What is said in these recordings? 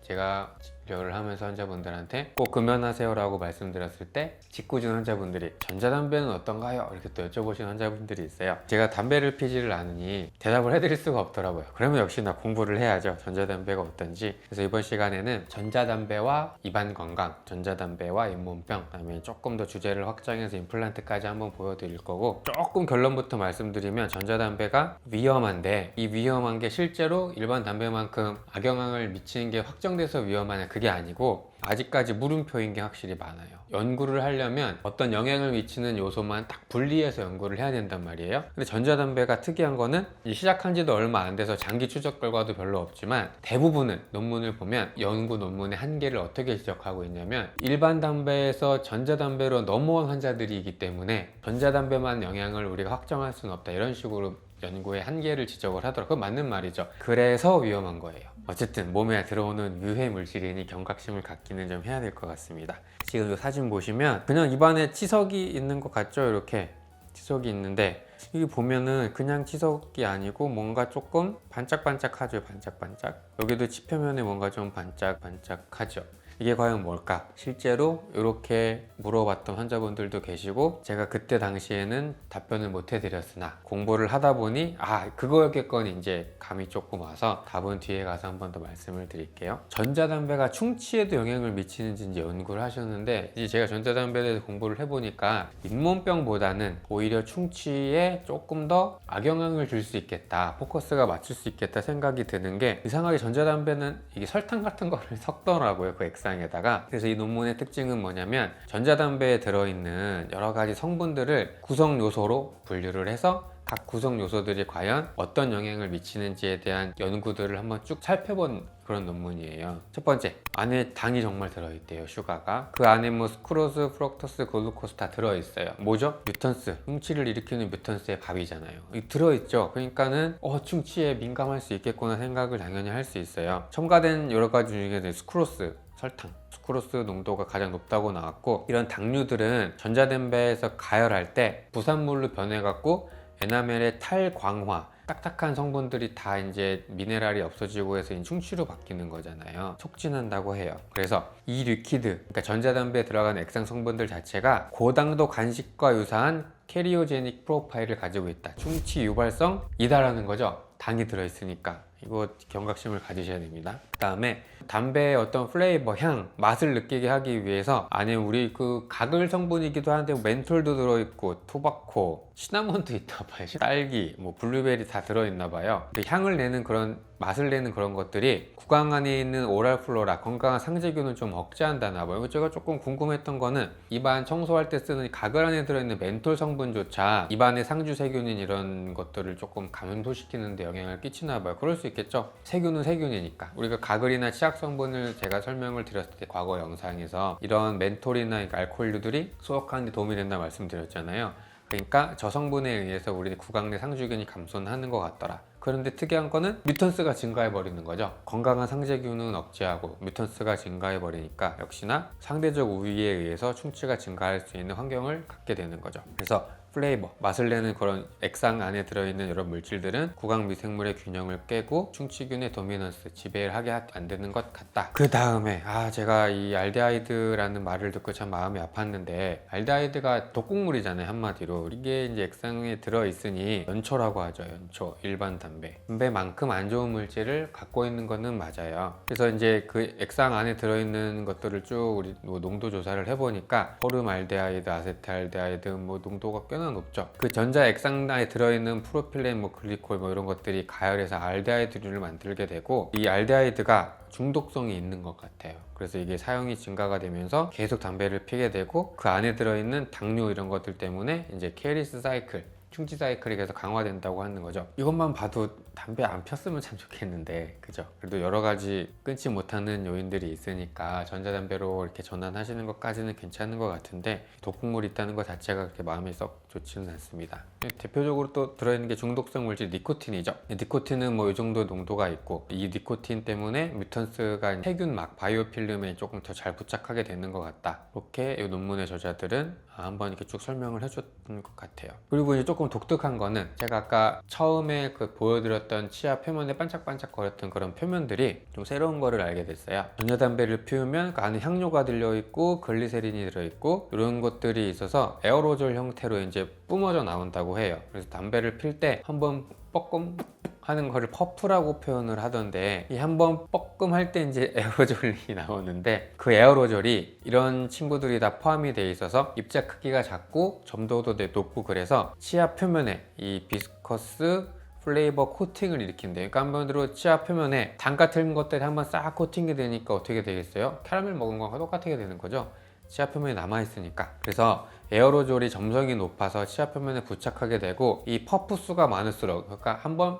제가 진료를 하면서 환자분들한테 꼭 금연하세요 라고 말씀드렸을 때 짓궂은 환자분들이 전자담배는 어떤가요? 이렇게 또 여쭤보시는 환자분들이 있어요. 제가 담배를 피지를 않으니 대답을 해드릴 수가 없더라고요. 그러면 역시나 공부를 해야죠. 전자담배가 어떤지. 그래서 이번 시간에는 전자담배와 입안 건강, 전자담배와 잇몸병, 그다음에 조금 더 주제를 확장해서 임플란트까지 한번 보여드릴 거고, 조금 결론부터 말씀드리면 전자담배가 위험한데 이 위험한 게 실제로 일반 담배만큼 악영향을 미치는 게 확정돼서 위험하냐, 그게 아니고 아직까지 물음표인 게 확실히 많아요. 연구를 하려면 어떤 영향을 미치는 요소만 딱 분리해서 연구를 해야 된단 말이에요. 근데 전자담배가 특이한 거는 시작한 지도 얼마 안 돼서 장기 추적 결과도 별로 없지만 대부분은 논문을 보면 연구 논문의 한계를 어떻게 지적하고 있냐면 일반 담배에서 전자담배로 넘어온 환자들이기 때문에 전자담배만 영향을 우리가 확정할 수는 없다, 이런 식으로 연구의 한계를 지적을 하더라고요. 그건 맞는 말이죠. 그래서 위험한 거예요. 어쨌든 몸에 들어오는 유해 물질이니 경각심을 갖기는 좀 해야 될 것 같습니다. 지금 이 사진 보시면 그냥 입안에 치석이 있는 것 같죠? 이렇게 치석이 있는데 여기 보면은 그냥 치석이 아니고 뭔가 조금 반짝반짝하죠. 반짝반짝. 여기도 치표면에 뭔가 좀 반짝반짝하죠. 이게 과연 뭘까? 실제로 이렇게 물어봤던 환자분들도 계시고, 제가 그때 당시에는 답변을 못 해드렸으나 공부를 하다 보니 그거였겠거니 이제 감이 조금 와서 답은 뒤에 가서 한 번 더 말씀을 드릴게요. 전자담배가 충치에도 영향을 미치는지 이제 연구를 하셨는데, 이제 제가 전자담배에 대해서 공부를 해보니까 잇몸병보다는 오히려 충치에 조금 더 악영향을 줄 수 있겠다, 포커스가 맞출 수 있겠다 생각이 드는 게, 이상하게 전자담배는 이게 설탕 같은 거를 섞더라고요, 그 액상에다가. 그래서 이 논문의 특징은 뭐냐면 전자담배에 들어있는 여러 가지 성분들을 구성 요소로 분류를 해서 각 구성 요소들이 과연 어떤 영향을 미치는지에 대한 연구들을 한번 쭉 살펴본 그런 논문이에요. 첫 번째, 안에 당이 정말 들어있대요. 슈가가. 그 안에 뭐 스크로스, 프럭토스, 글루코스 다 들어있어요. 뭐죠? 뮤턴스, 충치를 일으키는 뮤턴스의 밥이잖아요. 들어있죠. 그러니까는 충치에 민감할 수 있겠구나 생각을 당연히 할 수 있어요. 첨가된 여러 가지 중에 스크로스, 설탕, 스크로스 농도가 가장 높다고 나왔고, 이런 당류들은 전자담배에서 가열할 때 부산물로 변해갖고 에나멜의 탈광화, 딱딱한 성분들이 다 이제 미네랄이 없어지고 해서 충치로 바뀌는 거잖아요. 촉진한다고 해요. 그래서 이 리퀴드, 그러니까 전자담배에 들어가는 액상 성분들 자체가 고당도 간식과 유사한 캐리오제닉 프로파일을 가지고 있다. 충치 유발성이다라는 거죠. 당이 들어있으니까. 이거 경각심을 가지셔야 됩니다. 그 다음에 담배의 어떤 플레이버, 향, 맛을 느끼게 하기 위해서 안에 우리 그 가글 성분이기도 한데 멘톨도 들어있고 토바코, 시나몬도 있나 봐요. 딸기, 뭐 블루베리 다 들어있나 봐요. 향을 내는 그런, 맛을 내는 그런 것들이 구강 안에 있는 오랄 플로라, 건강한 상세균을 좀 억제한다나 봐요. 제가 조금 궁금했던 거는 입안 청소할 때 쓰는 가글 안에 들어있는 멘톨 성분조차 입안의 상주 세균인 이런 것들을 조금 감소시키는 데 영향을 끼치나 봐요. 그럴 수 있겠죠. 세균은 세균이니까. 우리가 가글이나 치약 성분을 제가 설명을 드렸을 때 과거 영상에서 이런 멘톨이나 알코올류들이 소독하는 데 도움이 된다 말씀드렸잖아요. 그러니까 저 성분에 의해서 우리 구강 내 상주균이 감소하는 것 같더라. 그런데 특이한 거는 뮤턴스가 증가해 버리는 거죠. 건강한 상세균은 억제하고 뮤턴스가 증가해 버리니까 역시나 상대적 우위에 의해서 충치가 증가할 수 있는 환경을 갖게 되는 거죠. 그래서 플레이버, 맛을 내는 그런 액상 안에 들어있는 이런 물질들은 구강 미생물의 균형을 깨고 충치균의 도미넌스, 지배를 하게 안 되는 것 같다. 그 다음에 제가 이 알데하이드라는 말을 듣고 참 마음이 아팠는데, 알데하이드가 독극물이잖아요, 한마디로. 이게 이제 액상에 들어있으니 연초라고 하죠. 연초, 일반 담배만큼 안 좋은 물질을 갖고 있는 거는 맞아요. 그래서 이제 그 액상 안에 들어있는 것들을 쭉 우리 농도 조사를 해보니까 포름알데하이드, 아세트알데하이드 뭐 농도가 꽤나 높죠. 그 전자 액상 안에 들어있는 프로필렌, 글리콜 이런 것들이 가열해서 알데하이드류를 만들게 되고, 이 알데하이드가 중독성이 있는 것 같아요. 그래서 이게 사용이 증가가 되면서 계속 담배를 피게 되고, 그 안에 들어있는 당류 이런 것들 때문에 이제 케리스 사이클, 충치 사이클이 계속 강화된다고 하는 거죠. 이것만 봐도 담배 안 폈으면 참 좋겠는데, 그죠? 그래도 여러 가지 끊지 못하는 요인들이 있으니까 전자담배로 이렇게 전환하시는 것까지는 괜찮은 것 같은데, 독극물이 있다는 것 자체가 그렇게 마음이 썩 좋지는 않습니다. 대표적으로 또 들어있는 게 중독성 물질 니코틴이죠. 니코틴은 뭐 이 정도 농도가 있고, 이 니코틴 때문에 뮤턴스가 세균막, 바이오필름에 조금 더 잘 부착하게 되는 것 같다. 이렇게 이 논문의 저자들은 한번 이렇게 쭉 설명을 해줬던 것 같아요. 그리고 이제 조금 독특한 거는 제가 아까 처음에 보여드렸던 치아 표면에 반짝반짝 거렸던 그런 표면들이 좀 새로운 거를 알게 됐어요. 전자담배를 피우면 그 안에 향료가 들려있고 글리세린이 들어있고 이런 것들이 있어서 에어로졸 형태로 이제 뿜어져 나온다고 해요. 그래서 담배를 필 때 한번 뻐끔 하는 거를 퍼프라고 표현을 하던데, 이 한번 뻐끔 할 때 이제 에어로졸이 나오는데, 그 에어로졸이 이런 친구들이 다 포함이 돼 있어서 입자 크기가 작고 점도도 높고, 그래서 치아 표면에 이 비스커스 플레이버 코팅을 일으킨대요. 그러니까 한번으로 치아 표면에 당 같은 것들이 한번 싹 코팅이 되니까 어떻게 되겠어요? 캐러멜 먹은 거랑 똑같게 되는 거죠. 치아 표면에 남아있으니까. 그래서 에어로졸이 점성이 높아서 치아 표면에 부착하게 되고, 이 퍼프 수가 많을수록, 그러니까 한번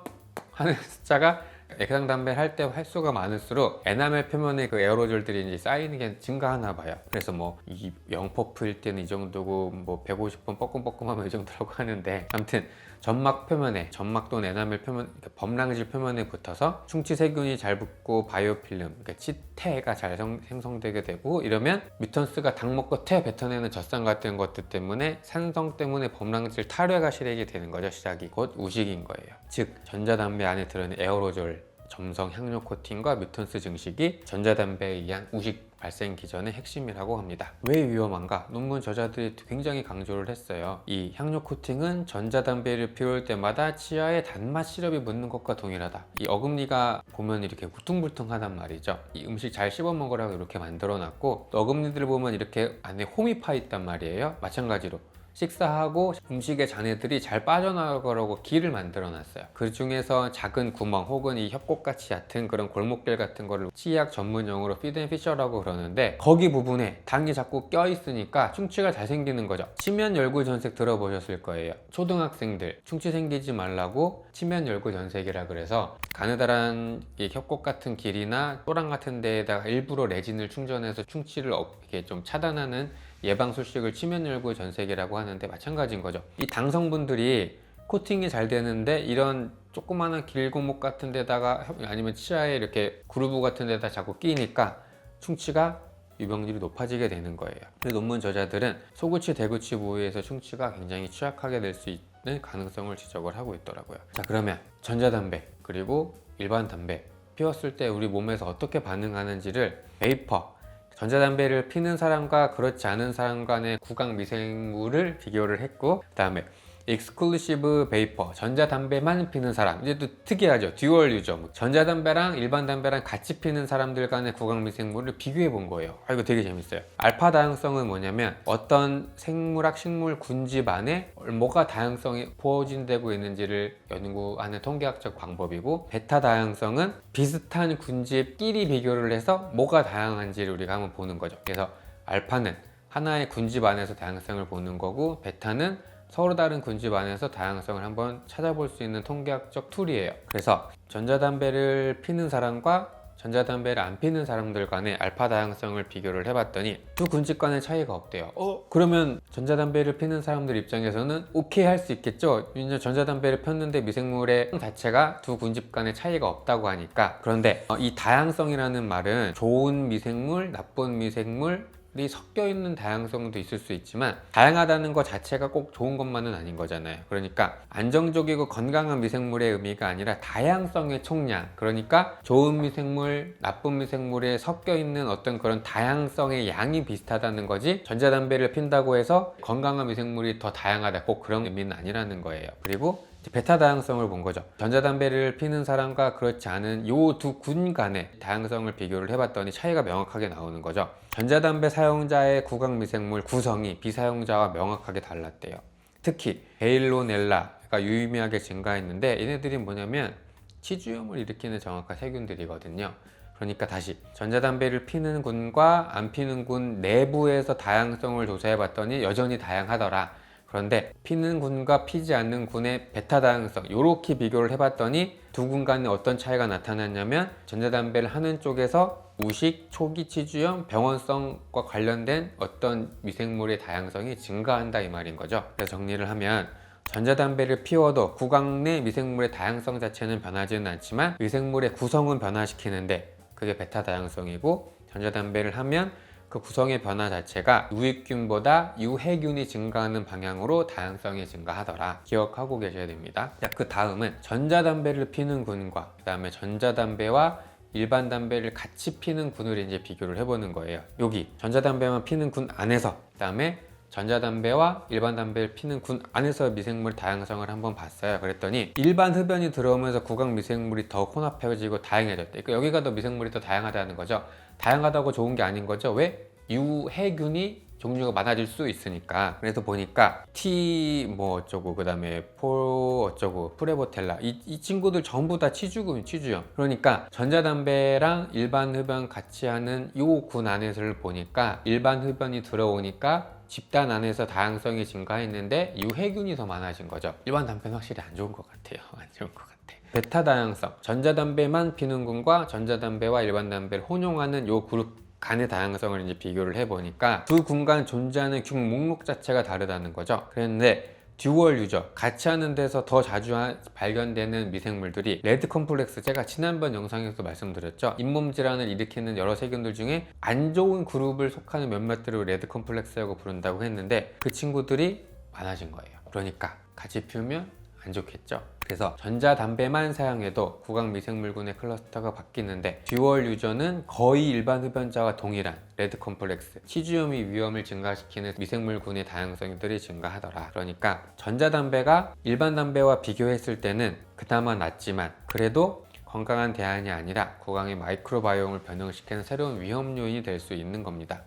하는 숫자가 액상 담배를 할 때 횟수가 많을수록 에나멜 표면에 그 에어로졸들이 이제 쌓이는 게 증가하나 봐요. 그래서 뭐 이 0퍼프일 때는 이 정도고, 뭐 150번 뻐끔뻐끔하면 이 정도라고 하는데, 아무튼 점막 표면에, 점막 또는 에나멜 표면, 그러니까 범랑질 표면에 붙어서 충치 세균이 잘 붙고 바이오필름, 그러니까 치태가 잘 생성되게 되고, 이러면 뮤턴스가 당 먹고 태 뱉어내는 젖산 같은 것들 때문에 산성 때문에 범랑질 탈회가 실행이 되는 거죠. 시작이 곧 우식인 거예요. 즉 전자담배 안에 들어있는 에어로졸 점성 향료 코팅과 뮤턴스 증식이 전자담배에 의한 우식 발생 기전의 핵심이라고 합니다. 왜 위험한가? 논문 저자들이 굉장히 강조를 했어요. 이 향료 코팅은 전자담배를 피울 때마다 치아에 단맛 시럽이 묻는 것과 동일하다. 이 어금니가 보면 이렇게 울퉁불퉁하단 말이죠. 이 음식 잘 씹어 먹으라고 이렇게 만들어 놨고, 또 어금니들 보면 이렇게 안에 홈이 파 있단 말이에요. 마찬가지로 식사하고 음식의 잔해들이 잘 빠져나가려고 길을 만들어 놨어요. 그 중에서 작은 구멍 혹은 이 협곡같이 얕은 그런 골목길 같은 거를 치의학 전문용어로 피드앤피셔라고 그러는데, 거기 부분에 당이 자꾸 껴 있으니까 충치가 잘 생기는 거죠. 치면 열구 전색 들어보셨을 거예요. 초등학생들 충치 생기지 말라고 치면 열구 전색이라 그래서 가느다란 이 협곡 같은 길이나 또랑 같은 데에다가 일부러 레진을 충전해서 충치를 이렇게 좀 차단하는 예방 술식을 치면 열구 전색이라고 하는데, 마찬가지인 거죠. 이 당 성분들이 코팅이 잘 되는데 이런 조그마한 길고목 같은 데다가 아니면 치아에 이렇게 그루브 같은 데다 자꾸 끼니까 충치가 유병률이 높아지게 되는 거예요. 그래서 논문 저자들은 소구치, 대구치 부위에서 충치가 굉장히 취약하게 될 수 있는 가능성을 지적을 하고 있더라고요. 자, 그러면 전자담배 그리고 일반 담배 피웠을 때 우리 몸에서 어떻게 반응하는지를 베이퍼, 전자담배를 피는 사람과 그렇지 않은 사람 간의 구강 미생물을 비교를 했고, 그 다음에 익스클루시브 베이퍼, 전자담배만 피는 사람, 이제 또 특이하죠. 듀얼 유저, 전자담배랑 일반 담배랑 같이 피는 사람들 간의 구강 미생물을 비교해 본 거예요. 이거 되게 재밌어요. 알파 다양성은 뭐냐면 어떤 생물학 식물 군집 안에 뭐가 다양성이 포진되고 있는지를 연구하는 통계학적 방법이고, 베타 다양성은 비슷한 군집끼리 비교를 해서 뭐가 다양한지를 우리가 한번 보는 거죠. 그래서 알파는 하나의 군집 안에서 다양성을 보는 거고, 베타는 서로 다른 군집 안에서 다양성을 한번 찾아볼 수 있는 통계학적 툴이에요. 그래서 전자담배를 피는 사람과 전자담배를 안 피는 사람들 간의 알파 다양성을 비교를 해봤더니 두 군집 간의 차이가 없대요. 그러면 전자담배를 피는 사람들 입장에서는 오케이 할 수 있겠죠? 전자담배를 폈는데 미생물의 자체가 두 군집 간의 차이가 없다고 하니까. 그런데 이 다양성이라는 말은 좋은 미생물, 나쁜 미생물 이 섞여 있는 다양성도 있을 수 있지만, 다양하다는 것 자체가 꼭 좋은 것만은 아닌 거잖아요. 그러니까 안정적이고 건강한 미생물의 의미가 아니라 다양성의 총량, 그러니까 좋은 미생물, 나쁜 미생물에 섞여 있는 어떤 그런 다양성의 양이 비슷하다는 거지, 전자담배를 핀다고 해서 건강한 미생물이 더 다양하다, 꼭 그런 의미는 아니라는 거예요. 그리고 베타 다양성을 본 거죠. 전자담배를 피는 사람과 그렇지 않은 요 두 군 간의 다양성을 비교를 해봤더니 차이가 명확하게 나오는 거죠. 전자담배 사용자의 구강 미생물 구성이 비사용자와 명확하게 달랐대요. 특히 베일로넬라가 유의미하게 증가했는데, 얘네들이 뭐냐면 치주염을 일으키는 정확한 세균들이거든요. 그러니까 다시 전자담배를 피는 군과 안 피는 군 내부에서 다양성을 조사해봤더니 여전히 다양하더라. 그런데 피는 군과 피지 않는 군의 베타 다양성, 이렇게 비교를 해봤더니 두 군 간에 어떤 차이가 나타났냐면, 전자담배를 하는 쪽에서 우식, 초기 치주염, 병원성과 관련된 어떤 미생물의 다양성이 증가한다, 이 말인 거죠. 그래서 정리를 하면 전자담배를 피워도 구강 내 미생물의 다양성 자체는 변하지는 않지만 미생물의 구성은 변화시키는데 그게 베타 다양성이고, 전자담배를 하면 그 구성의 변화 자체가 유익균보다 유해균이 증가하는 방향으로 다양성이 증가하더라. 기억하고 계셔야 됩니다. 자, 그 다음은 전자담배를 피는 군과 그 다음에 전자담배와 일반 담배를 같이 피는 군을 이제 비교를 해보는 거예요. 여기 전자담배만 피는 군 안에서, 그 다음에 전자담배와 일반 담배를 피는 군 안에서 미생물 다양성을 한번 봤어요. 그랬더니 일반 흡연이 들어오면서 구강 미생물이 더 혼합해지고 다양해졌대. 그러니까 여기가 더 미생물이 더 다양하다는 거죠. 다양하다고 좋은 게 아닌 거죠. 왜? 유해균이 종류가 많아질 수 있으니까. 그래서 보니까 T 뭐 어쩌고, 그 다음에 폴 어쩌고, 프레보텔라, 이 친구들 전부 다 치주균, 치주염. 그러니까 전자담배랑 일반 흡연 같이 하는 요 군 안에서를 보니까 일반 흡연이 들어오니까 집단 안에서 다양성이 증가했는데 유해균이 더 많아진 거죠. 일반 담배는 확실히 안 좋은 것 같아요. 안 좋은 것 같아. 베타 다양성, 전자담배만 피는 군과 전자담배와 일반 담배를 혼용하는 요 그룹 간의 다양성을 이제 비교를 해보니까 두 군 간 존재하는 균 목록 자체가 다르다는 거죠. 그런데 듀얼 유저, 같이 하는 데서 더 자주 발견되는 미생물들이 레드 컴플렉스, 제가 지난번 영상에서 말씀드렸죠. 잇몸 질환을 일으키는 여러 세균들 중에 안 좋은 그룹을 속하는 몇몇들을 레드 컴플렉스라고 부른다고 했는데 그 친구들이 많아진 거예요. 그러니까 같이 피우면 안 좋겠죠. 그래서 전자담배만 사용해도 구강 미생물군의 클러스터가 바뀌는데 듀얼 유저는 거의 일반 흡연자와 동일한 레드 컴플렉스, 치주염이 위험을 증가시키는 미생물군의 다양성들이 증가하더라. 그러니까 전자담배가 일반 담배와 비교했을 때는 그나마 낫지만 그래도 건강한 대안이 아니라 구강의 마이크로바이옴을 변형시키는 새로운 위험 요인이 될 수 있는 겁니다.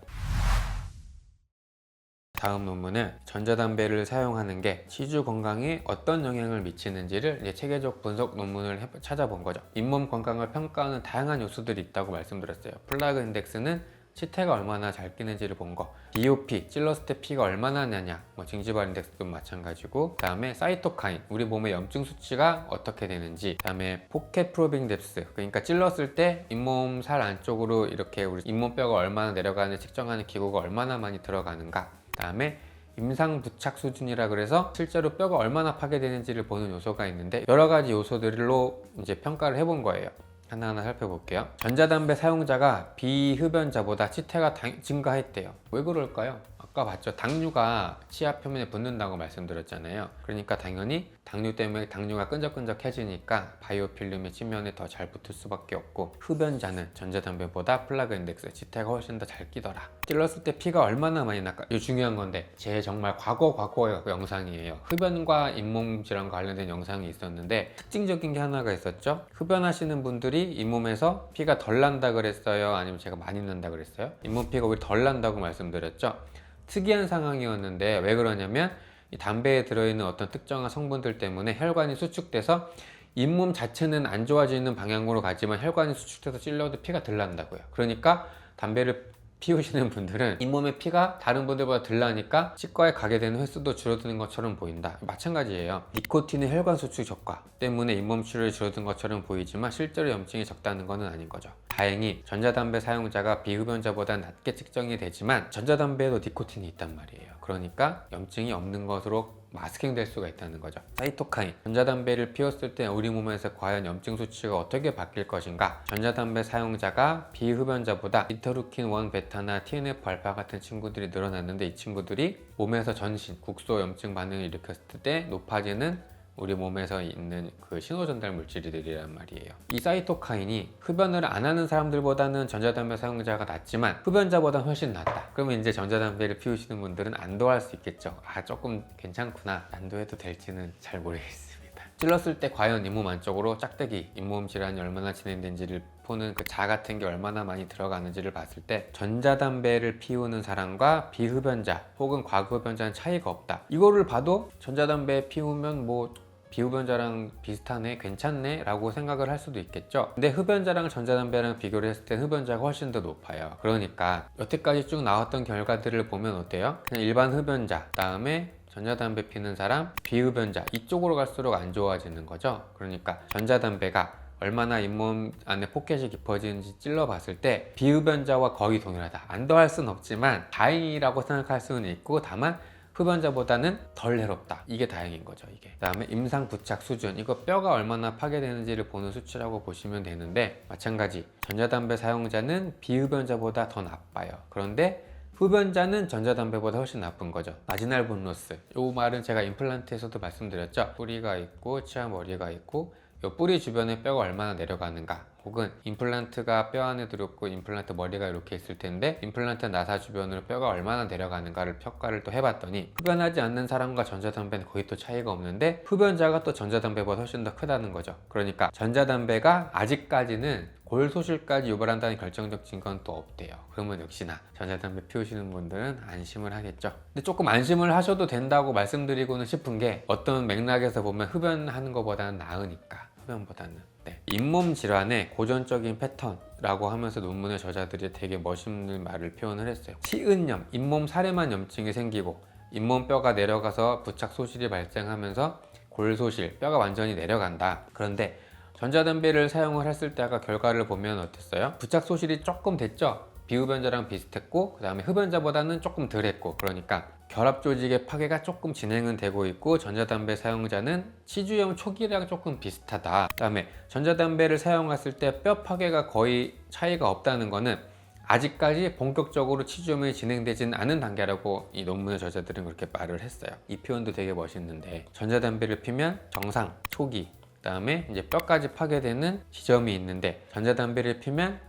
다음 논문은 전자담배를 사용하는 게 치주 건강에 어떤 영향을 미치는지를 이제 체계적 분석 논문을 찾아본 거죠. 잇몸 건강을 평가하는 다양한 요소들이 있다고 말씀드렸어요. 플라그 인덱스는 치태가 얼마나 잘 끼는지를 본 거, DOP, 찔렀을 때 피가 얼마나 나냐, 징지발 인덱스도 마찬가지고, 그 다음에 사이토카인, 우리 몸의 염증 수치가 어떻게 되는지, 그 다음에 포켓 프로빙 뎁스, 그러니까 찔렀을 때 잇몸 살 안쪽으로 이렇게 우리 잇몸뼈가 얼마나 내려가는지 측정하는 기구가 얼마나 많이 들어가는가, 그 다음에 임상 부착 수준이라 그래서 실제로 뼈가 얼마나 파괴되는지를 보는 요소가 있는데 여러 가지 요소들로 이제 평가를 해본 거예요. 하나하나 살펴볼게요. 전자담배 사용자가 비흡연자보다 치태가 증가했대요. 왜 그럴까요? 아까 봤죠? 당류가 치아 표면에 붙는다고 말씀드렸잖아요. 그러니까 당연히 당류 때문에 당류가 끈적끈적해지니까 바이오필름의 치면에 더 잘 붙을 수밖에 없고, 흡연자는 전자담배보다 플라그 인덱스, 치태가 훨씬 더 잘 끼더라. 찔렀을 때 피가 얼마나 많이 날까? 이거 중요한 건데 제 정말 과거의 영상이에요. 흡연과 잇몸 질환과 관련된 영상이 있었는데 특징적인 게 하나가 있었죠. 흡연하시는 분들이 잇몸에서 피가 덜 난다 그랬어요? 아니면 제가 많이 난다 그랬어요? 잇몸 피가 오히려 덜 난다고 말씀드렸죠. 특이한 상황이었는데 왜 그러냐면 이 담배에 들어있는 어떤 특정한 성분들 때문에 혈관이 수축돼서 잇몸 자체는 안 좋아지는 방향으로 가지만 혈관이 수축돼서 찔러도 피가 덜 난다고요. 그러니까 담배를 피우시는 분들은 잇몸에 피가 다른 분들보다 덜 나니까 치과에 가게 되는 횟수도 줄어드는 것처럼 보인다. 마찬가지예요. 니코틴의 혈관 수축 적과 때문에 잇몸 출혈이 줄어든 것처럼 보이지만 실제로 염증이 적다는 것은 아닌 거죠. 다행히 전자담배 사용자가 비흡연자보다 낮게 측정이 되지만 전자담배에도 니코틴이 있단 말이에요. 그러니까 염증이 없는 것으로 마스킹 될 수가 있다는 거죠. 사이토카인, 전자담배를 피웠을 때 우리 몸에서 과연 염증 수치가 어떻게 바뀔 것인가? 전자담배 사용자가 비흡연자보다 인터루킨 1 베타나 TNF 알파 같은 친구들이 늘어났는데 이 친구들이 몸에서 전신, 국소 염증 반응을 일으켰을 때 높아지는 우리 몸에서 있는 그 신호전달 물질들이란 말이에요. 이 사이토카인이 흡연을 안 하는 사람들보다는 전자담배 사용자가 낫지만 흡연자보다는 훨씬 낫다. 그러면 이제 전자담배를 피우시는 분들은 안도할 수 있겠죠. 아, 조금 괜찮구나. 안도해도 될지는 잘 모르겠습니다. 찔렀을 때 과연 잇몸 안쪽으로 짝대기, 잇몸 질환이 얼마나 진행된지를 보는 그 자 같은 게 얼마나 많이 들어가는지를 봤을 때 전자담배를 피우는 사람과 비흡연자 혹은 과흡연자는 차이가 없다. 이거를 봐도 전자담배 피우면 뭐 비흡연자랑 비슷하네, 괜찮네 라고 생각을 할 수도 있겠죠. 근데 흡연자랑 전자담배랑 비교를 했을 때 흡연자가 훨씬 더 높아요. 그러니까 여태까지 쭉 나왔던 결과들을 보면 어때요? 그냥 일반 흡연자, 다음에 전자담배 피는 사람, 비흡연자, 이쪽으로 갈수록 안 좋아지는 거죠. 그러니까 전자담배가 얼마나 잇몸 안에 포켓이 깊어지는지 찔러봤을 때 비흡연자와 거의 동일하다. 안도할 수는 없지만 다행이라고 생각할 수는 있고, 다만 흡연자보다는 덜 해롭다. 이게 다행인 거죠. 이게. 그다음에 임상 부착 수준, 이거 뼈가 얼마나 파괴되는지를 보는 수치라고 보시면 되는데, 마찬가지 전자담배 사용자는 비흡연자보다 더 나빠요. 그런데 흡연자는 전자담배보다 훨씬 나쁜 거죠. 마지날 본로스, 이 말은 제가 임플란트에서도 말씀드렸죠. 뿌리가 있고 치아 머리가 있고, 이 뿌리 주변에 뼈가 얼마나 내려가는가, 혹은 임플란트가 뼈 안에 들어있고 임플란트 머리가 이렇게 있을 텐데 임플란트 나사 주변으로 뼈가 얼마나 내려가는가를 평가를 또 해봤더니, 흡연하지 않는 사람과 전자담배는 거의 또 차이가 없는데 흡연자가 또 전자담배보다 훨씬 더 크다는 거죠. 그러니까 전자담배가 아직까지는 골소실까지 유발한다는 결정적 증거는 또 없대요. 그러면 역시나 전자담배 피우시는 분들은 안심을 하겠죠. 근데 조금 안심을 하셔도 된다고 말씀드리고는 싶은 게, 어떤 맥락에서 보면 흡연하는 것보다는 나으니까, 흡연보다는. 네. 잇몸 질환의 고전적인 패턴이라고 하면서 논문의 저자들이 되게 멋있는 말을 표현을 했어요. 치은염, 잇몸 사례만 염증이 생기고 잇몸뼈가 내려가서 부착 소실이 발생하면서 골소실, 뼈가 완전히 내려간다. 그런데 전자담배를 사용을 했을 때 아까 결과를 보면 어땠어요? 부착 소실이 조금 됐죠? 비흡연자랑 비슷했고, 그 다음에 흡연자보다는 조금 덜 했고, 그러니까 결합 조직의 파괴가 조금 진행은 되고 있고, 전자담배 사용자는 치주염 초기랑 조금 비슷하다. 그 다음에 전자담배를 사용했을 때 뼈 파괴가 거의 차이가 없다는 거는 아직까지 본격적으로 치주염이 진행되지는 않은 단계라고 이 논문의 저자들은 그렇게 말을 했어요. 이 표현도 되게 멋있는데, 전자담배를 피면 정상, 초기, 그 다음에 이제 뼈까지 파괴되는 지점이 있는데, 전자담배를 피면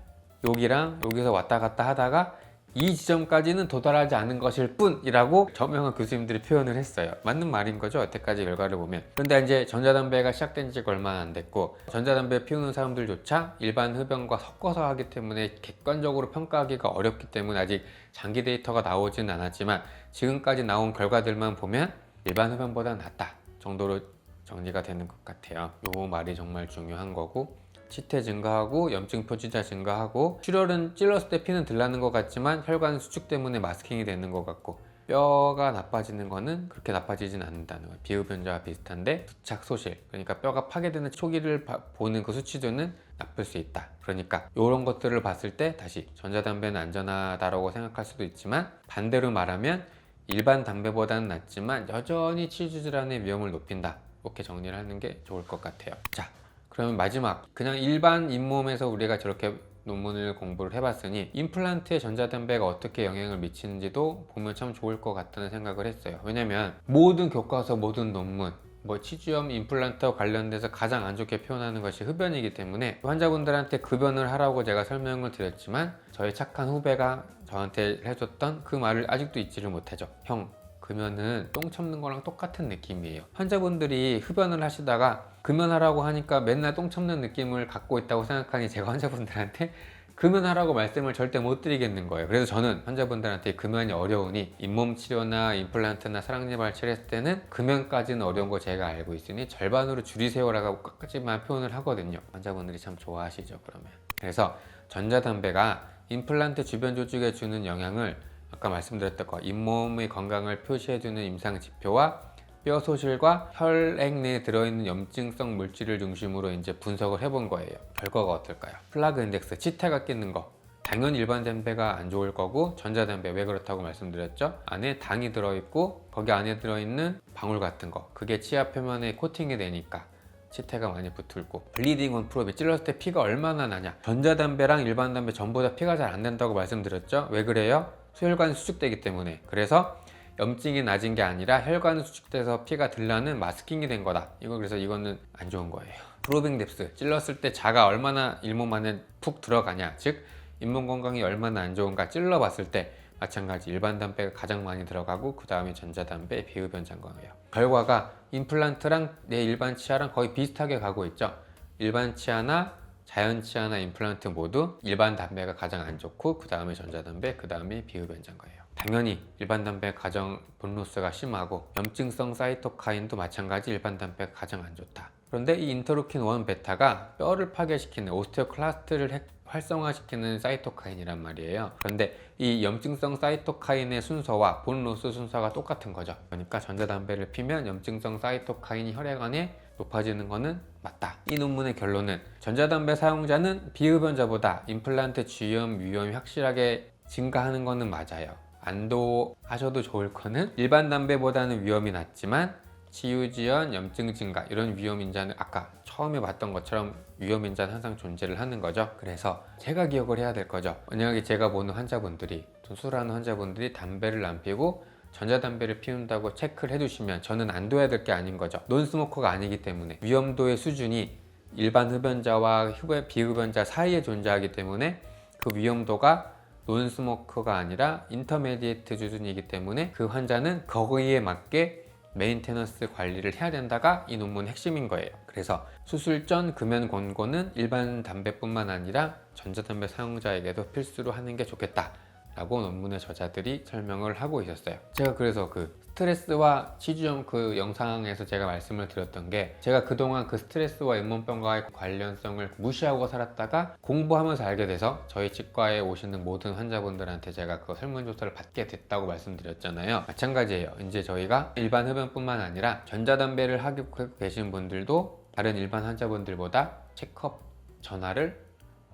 여기랑 여기서 왔다 갔다 하다가 이 지점까지는 도달하지 않은 것일 뿐이라고 저명한 교수님들이 표현을 했어요. 맞는 말인 거죠, 여태까지 결과를 보면. 그런데 이제 전자담배가 시작된 지가 얼마 안 됐고, 전자담배 피우는 사람들조차 일반 흡연과 섞어서 하기 때문에 객관적으로 평가하기가 어렵기 때문에 아직 장기 데이터가 나오지는 않았지만, 지금까지 나온 결과들만 보면 일반 흡연보다 낫다 정도로 정리가 되는 것 같아요. 요 말이 정말 중요한 거고, 치태 증가하고 염증 표지자 증가하고, 출혈은 찔렀을 때 피는 덜 나는 것 같지만 혈관 수축 때문에 마스킹이 되는 것 같고, 뼈가 나빠지는 거는 그렇게 나빠지진 않는다는 거예요. 비흡연자와 비슷한데 부착 소실, 그러니까 뼈가 파괴되는 초기를 보는 그 수치도는 나쁠 수 있다. 그러니까 이런 것들을 봤을 때 다시 전자담배는 안전하다고 생각할 수도 있지만, 반대로 말하면 일반 담배보다는 낫지만 여전히 치주 질환의 위험을 높인다. 이렇게 정리를 하는 게 좋을 것 같아요. 자, 그러면 마지막, 그냥 일반 잇몸에서 우리가 저렇게 논문을 공부를 해봤으니 임플란트에 전자담배가 어떻게 영향을 미치는지도 보면 참 좋을 것 같다는 생각을 했어요. 왜냐면 모든 교과서, 모든 논문, 치주염 임플란트와 관련돼서 가장 안 좋게 표현하는 것이 흡연이기 때문에 환자분들한테 급연을 하라고 제가 설명을 드렸지만, 저희 착한 후배가 저한테 해줬던 그 말을 아직도 잊지를 못하죠. 형, 금연은 똥 참는 거랑 똑같은 느낌이에요. 환자분들이 흡연을 하시다가 금연하라고 하니까 맨날 똥 참는 느낌을 갖고 있다고 생각하니, 제가 환자분들한테 금연하라고 말씀을 절대 못 드리겠는 거예요. 그래서 저는 환자분들한테 금연이 어려우니 잇몸 치료나 임플란트나 사랑니발 치료했을 때는 금연까지는 어려운 거 제가 알고 있으니 절반으로 줄이세요라고 끝까지만 표현을 하거든요. 환자분들이 참 좋아하시죠, 그러면. 그래서 전자담배가 임플란트 주변 조직에 주는 영향을 아까 말씀드렸던 거, 잇몸의 건강을 표시해주는 임상 지표와 뼈 소실과 혈액 내에 들어있는 염증성 물질을 중심으로 이제 분석을 해본 거예요. 결과가 어떨까요? 플라그 인덱스, 치태가 끼는 거. 당연히 일반 담배가 안 좋을 거고, 전자담배 왜 그렇다고 말씀드렸죠? 안에 당이 들어있고 거기 안에 들어있는 방울 같은 거, 그게 치아 표면에 코팅이 되니까 치태가 많이 붙을고, 블리딩 온 프로비, 찔렀을 때 피가 얼마나 나냐. 전자담배랑 일반 담배 전부 다 피가 잘 안 된다고 말씀드렸죠? 왜 그래요? 혈관이 수축되기 때문에. 그래서 염증이 낮은 게 아니라 혈관이 수축돼서 피가 덜 나는 마스킹이 된 거다. 그래서 이거는 안 좋은 거예요. 프로빙 뎁스, 찔렀을 때 자가 얼마나 잇몸 안에 푹 들어가냐, 즉 잇몸 건강이 얼마나 안 좋은가 찔러봤을 때 마찬가지 일반 담배가 가장 많이 들어가고, 그 다음에 전자담배, 비흡연자인 거예요. 결과가 임플란트랑 내 일반 치아랑 거의 비슷하게 가고 있죠. 일반 치아나 자연 치아나 임플란트 모두 일반 담배가 가장 안 좋고, 그 다음에 전자담배, 그 다음에 비흡연자인 거예요. 당연히 일반 담배 가장 본로스가 심하고, 염증성 사이토카인도 마찬가지 일반 담배가 가장 안 좋다. 그런데 이 인터루킨 1 베타가 뼈를 파괴시키는, 오스테오클라스트를 활성화시키는 사이토카인이란 말이에요. 그런데 이 염증성 사이토카인의 순서와 본로스 순서가 똑같은 거죠. 그러니까 전자담배를 피면 염증성 사이토카인이 혈액안에 높아지는 것은 맞다. 이 논문의 결론은 전자담배 사용자는 비흡연자보다 임플란트 주위험 위험이 확실하게 증가하는 것은 맞아요. 안도하셔도 좋을 거는 일반 담배보다는 위험이 낮지만 치유지연, 염증 증가 이런 위험인자는 아까 처음에 봤던 것처럼 위험인자는 항상 존재를 하는 거죠. 그래서 제가 기억을 해야 될 거죠. 만약에 제가 보는 환자분들이, 수술하는 환자분들이 담배를 안 피우고 전자담배를 피운다고 체크를 해두시면 저는 안도해야 될 게 아닌 거죠. 논스모커가 아니기 때문에 위험도의 수준이 일반 흡연자와 비흡연자 사이에 존재하기 때문에 그 위험도가 논스모커가 아니라 인터메디에이트 수준이기 때문에 그 환자는 거기에 맞게 메인테너스 관리를 해야 된다가 이 논문의 핵심인 거예요. 그래서 수술 전 금연 권고는 일반 담배뿐만 아니라 전자담배 사용자에게도 필수로 하는 게 좋겠다 라고 논문의 저자들이 설명을 하고 있었어요. 제가 그래서 그 스트레스와 치주염 그 영상에서 제가 말씀을 드렸던 게, 제가 그동안 그 스트레스와 잇몸병과의 관련성을 무시하고 살았다가 공부하면서 알게 돼서 저희 치과에 오시는 모든 환자분들한테 제가 그 설문조사를 받게 됐다고 말씀드렸잖아요. 마찬가지예요. 이제 저희가 일반 흡연뿐만 아니라 전자담배를 하고 계신 분들도 다른 일반 환자분들보다 체크업 전화를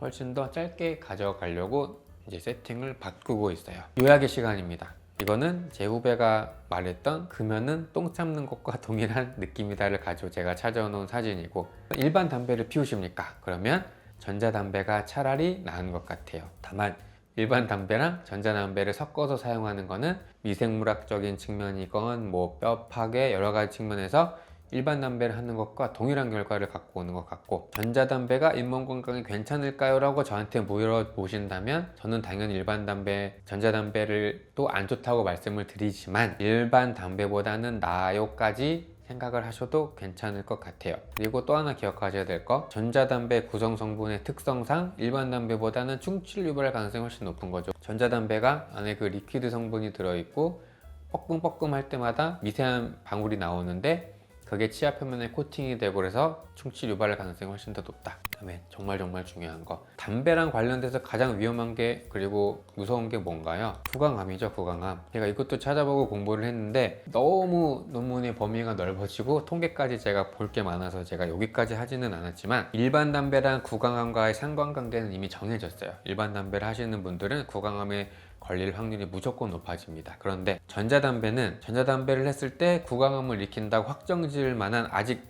훨씬 더 짧게 가져가려고 이제 세팅을 바꾸고 있어요. 요약의 시간입니다. 이거는 제 후배가 말했던 금연은 똥 참는 것과 동일한 느낌이다를 가지고 제가 찾아놓은 사진이고, 일반 담배를 피우십니까? 그러면 전자담배가 차라리 나은 것 같아요. 다만 일반 담배랑 전자담배를 섞어서 사용하는 거는 미생물학적인 측면이건 뭐 뼈 파괴 여러 가지 측면에서 일반 담배를 하는 것과 동일한 결과를 갖고 오는 것 같고, 전자담배가 잇몸 건강에 괜찮을까요? 라고 저한테 물어보신다면 저는 당연히 일반 담배, 전자담배를 또 안 좋다고 말씀을 드리지만 일반 담배보다는 나아요까지 생각을 하셔도 괜찮을 것 같아요. 그리고 또 하나 기억하셔야 될 거, 전자담배 구성 성분의 특성상 일반 담배보다는 충칠 유발 가능성이 훨씬 높은 거죠. 전자담배가 안에 그 리퀴드 성분이 들어있고 뻐끔뻐끔 할 때마다 미세한 방울이 나오는데 그게 치아 표면에 코팅이 되고 그래서 충치 유발 가능성이 훨씬 더 높다. 그다음에 정말 중요한 거, 담배랑 관련돼서 가장 위험한 게 그리고 무서운 게 뭔가요? 구강암이죠. 구강암. 제가 이것도 찾아보고 공부를 했는데 너무 논문의 범위가 넓어지고 통계까지 제가 볼 게 많아서 제가 여기까지 하지는 않았지만, 일반 담배랑 구강암과의 상관관계는 이미 정해졌어요. 일반 담배를 하시는 분들은 구강암에 걸릴 확률이 무조건 높아집니다. 그런데 전자담배를 했을 때 구강암을 일으킨다고 확정 지을 만한 아직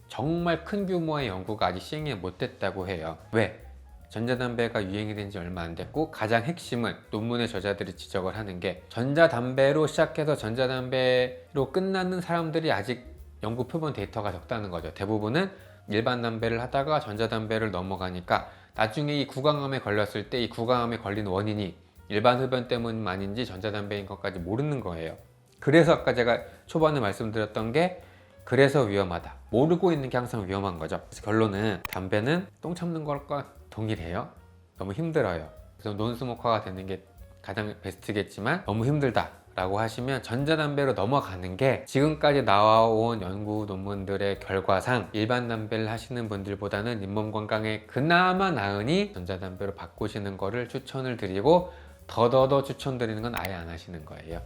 정말 큰 규모의 연구가 아직 시행이 못 됐다고 해요. 왜? 전자담배가 유행이 된 지 얼마 안 됐고, 가장 핵심은 논문의 저자들이 지적을 하는 게, 전자담배로 시작해서 전자담배로 끝나는 사람들이 아직 연구 표본 데이터가 적다는 거죠. 대부분은 일반 담배를 하다가 전자담배를 넘어가니까 나중에 이 구강암에 걸렸을 때 이 구강암에 걸린 원인이 일반 흡연 때문만인지 전자담배인 것까지 모르는 거예요. 그래서 아까 제가 초반에 말씀드렸던 게, 그래서 위험하다. 모르고 있는 게 항상 위험한 거죠. 그래서 결론은 담배는 똥 참는 것과 동일해요. 너무 힘들어요. 그래서 논스모커가 되는 게 가장 베스트겠지만 너무 힘들다 라고 하시면 전자담배로 넘어가는 게 지금까지 나와온 연구 논문들의 결과상 일반 담배를 하시는 분들보다는 잇몸 건강에 그나마 나으니 전자담배로 바꾸시는 거를 추천을 드리고, 더더더 추천드리는 건 아예 안 하시는 거예요.